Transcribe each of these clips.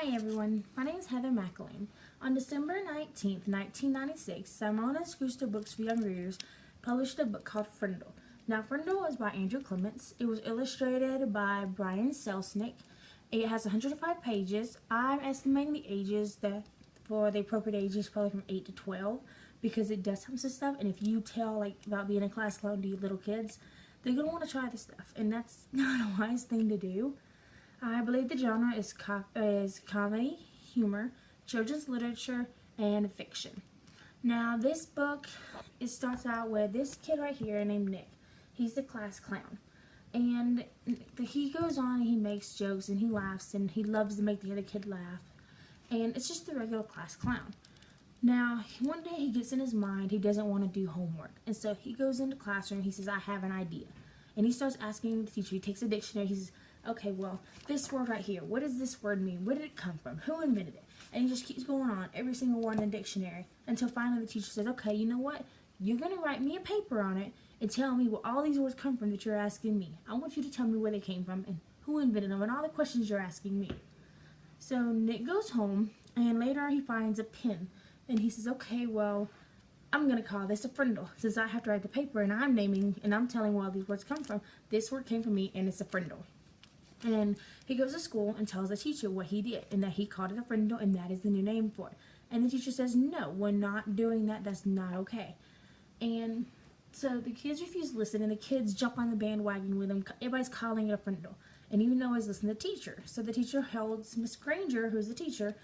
Hi everyone, my name is Heather McAloon. On December 19th, 1996, Simona Schuster Books for Young Readers published a book called Frindle. Now, Frindle is by Andrew Clements. It was illustrated by Brian Selznick. It has 105 pages. I'm estimating the ages for the appropriate ages probably from 8 to 12 because it does have some stuff, and if you tell about being in class alone to your little kids, they're going to want to try this stuff, and that's not a wise thing to do. I believe the genre is comedy, humor, children's literature, and fiction. Now, this book, it starts out with this kid right here named Nick. He's the class clown. And he goes on and he makes jokes and he laughs and he loves to make the other kid laugh. And it's just the regular class clown. Now, one day he gets in his mind he doesn't want to do homework. And so he goes into the classroom, he says, I have an idea. And he starts asking the teacher, he takes a dictionary, he says, okay, well, this word right here, what does this word mean? Where did it come from? Who invented it? And he just keeps going on, every single word in the dictionary, until finally the teacher says, okay, you know what? You're going to write me a paper on it and tell me where all these words come from that you're asking me. I want you to tell me where they came from and who invented them and all the questions you're asking me. So Nick goes home, and later he finds a pen, and he says, okay, well, I'm going to call this a frindle. Since I have to write the paper and I'm naming and I'm telling where all these words come from, this word came from me and it's a frindle. And he goes to school and tells the teacher what he did and that he called it a frindle and that is the new name for it. And the teacher says, no, we're not doing that. That's not okay. And so the kids refuse to listen, and the kids jump on the bandwagon with him. Everybody's calling it a frindle. And even though he's listening to the teacher. So the teacher holds, Miss Granger, who's the teacher,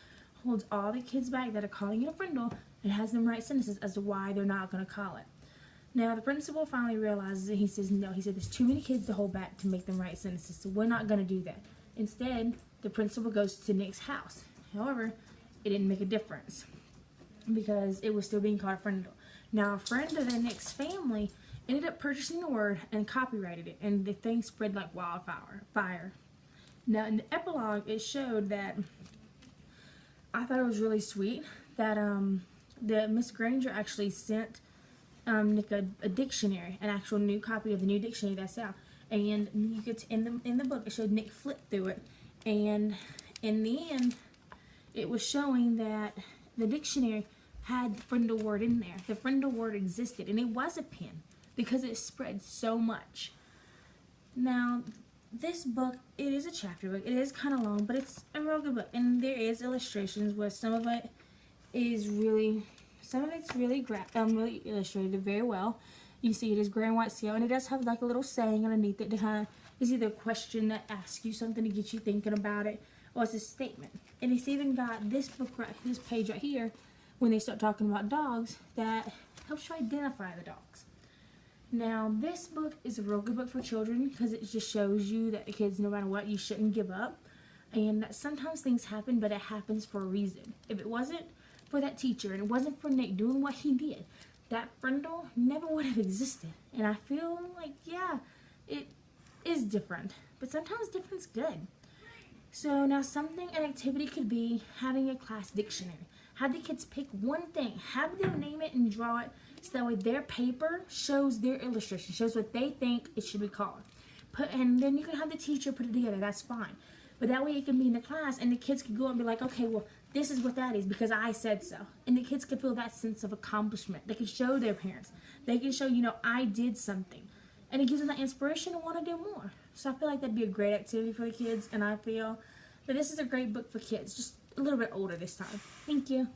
holds all the kids back that are calling it a frindle and has them write sentences as to why they're not going to call it. Now, the principal finally realizes it. He says, no, he said, there's too many kids to hold back to make them write sentences, so we're not going to do that. Instead, the principal goes to Nick's house. However, it didn't make a difference because it was still being called a frindle. Now, a friend of the Nick's family ended up purchasing the word and copyrighted it, and the thing spread like wildfire. Now, in the epilogue, it showed that I thought it was really sweet that Miss Granger actually sent Nick a dictionary, an actual new copy of the new dictionary that's out, and you could in the book it showed Nick flip through it, and in the end it was showing that the dictionary had the frindle word in there. The frindle word existed, and it was a pen because it spread so much. Now, this book, it is a chapter book. It is kind of long, but it's a real good book, and there is illustrations where some of it's really really illustrated very well. You see it is gray and white scale, and it does have like a little saying underneath it to kind of, it's either a question that asks you something to get you thinking about it, or it's a statement. And it's even got this this page right here, when they start talking about dogs, that helps you identify the dogs. Now, this book is a real good book for children because it just shows you that the kids, no matter what, you shouldn't give up, and that sometimes things happen, but it happens for a reason. If it wasn't for that teacher and it wasn't for Nick doing what he did, that frindle never would have existed. And I feel like, yeah, it is different, but sometimes different's good. So now an activity could be having a class dictionary. Have the kids pick one thing, have them name it and draw it, so that way their paper shows their illustration, shows what they think it should be called. And then you can have the teacher put it together, that's fine. But that way it can be in the class, and the kids can go and be like, okay, well, this is what that is because I said so. And the kids can feel that sense of accomplishment. They can show their parents. They can show, I did something. And it gives them that inspiration to want to do more. So I feel like that'd be a great activity for the kids, and I feel that this is a great book for kids, just a little bit older this time. Thank you.